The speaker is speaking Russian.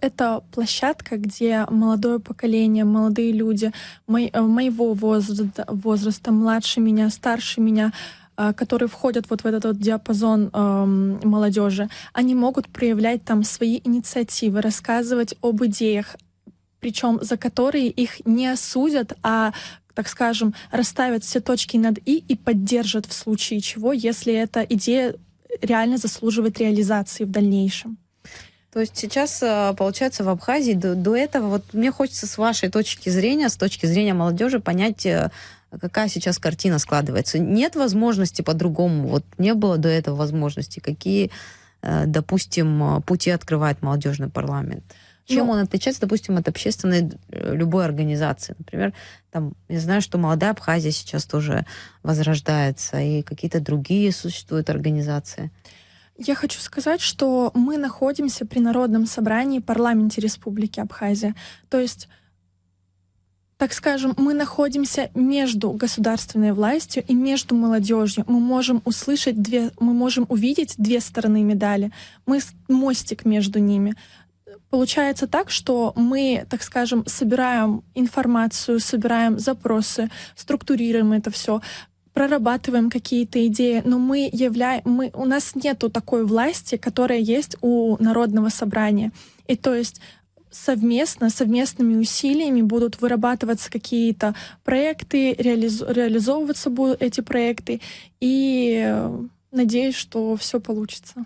Это площадка, где молодое поколение, молодые люди моего возраста, младше меня, старше меня, которые входят вот в этот вот диапазон молодежи, они могут проявлять там свои инициативы, рассказывать об идеях, причем за которые их не осудят, а, так скажем, расставят все точки над «и» поддержат в случае чего, если эта идея реально заслуживает реализации в дальнейшем. То есть сейчас, получается, в Абхазии до этого, вот мне хочется с вашей точки зрения, с точки зрения молодежи, понять, какая сейчас картина складывается. Нет возможности по-другому, вот не было до этого возможности. Какие, допустим, пути открывает молодежный парламент? Чем он отличается, допустим, от общественной любой организации? Например, там, я знаю, что «Молодая Абхазия» сейчас тоже возрождается, и какие-то другие существуют организации. Я хочу сказать, что мы находимся при Народном собрании парламенте Республики Абхазия. То есть, так скажем, мы находимся между государственной властью и между молодежью. Мы можем мы можем увидеть две стороны медали. Мы мостик между ними. Получается так, что мы, так скажем, собираем информацию, собираем запросы, структурируем это все, прорабатываем какие-то идеи, но у нас нету такой власти, которая есть у Народного собрания. И то есть совместными усилиями будут вырабатываться какие-то проекты, реализовываться будут эти проекты, и надеюсь, что все получится.